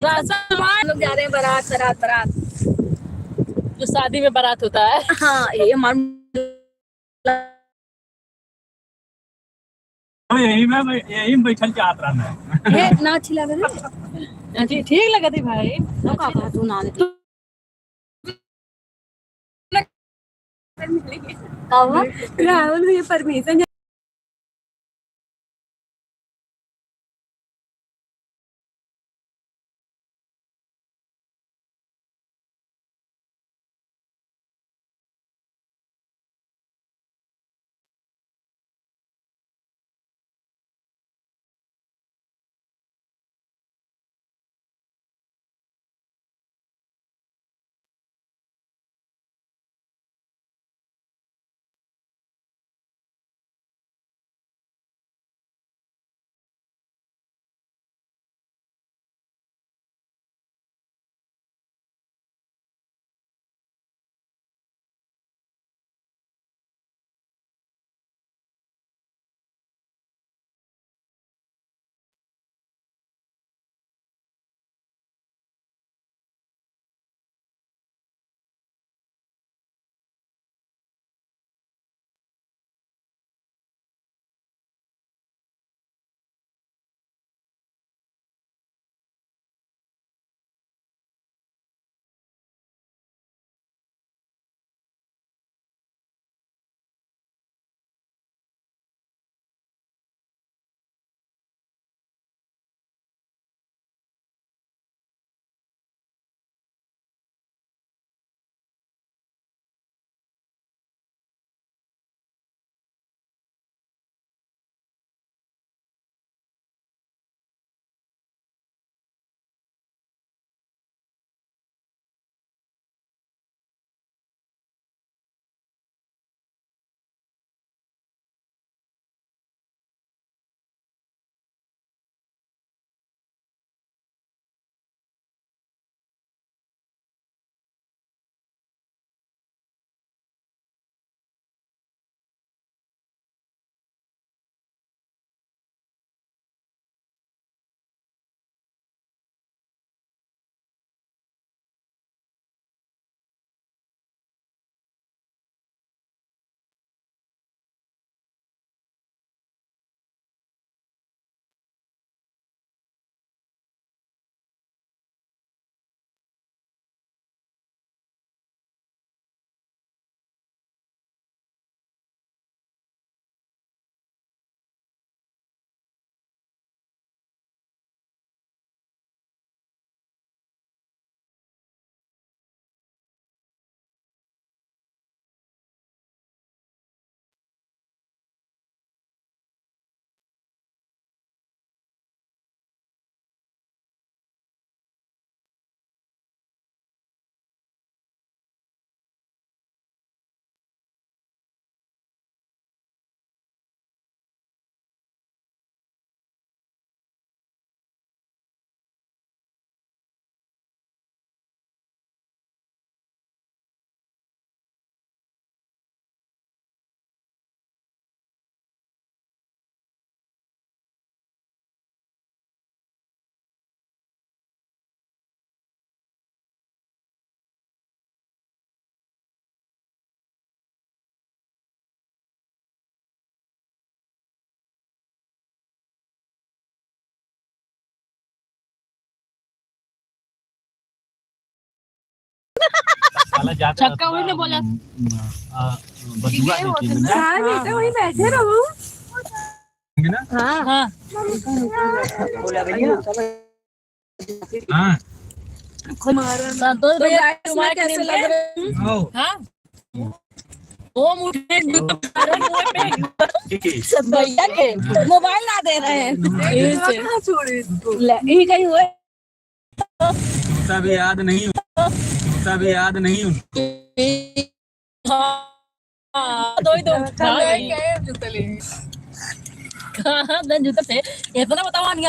लोग जा रहे हैं बारात बारात बारात। जो शादी में बारात होता है। हाँ ये हमारा यही में बैठल जात रहा ये ना अच्छी लग रही है। ठीक लगा थी भाई। तो का कहा तू ना दे राहुल मुझे परमिशन छक्का वही ने बोला। वही बैठे रहो। हाँ हाँ संतोष भैया तुम्हारे कैसे लग रहे हैं? हाँ वो मुझे भैया के मोबाइल ना दे रहे हैं छोड़े यही कहीं हुए सब याद नहीं सब याद नहीं हाँ दो ही दो जूते ले कहाँ जूते से इतना बताओ नहीं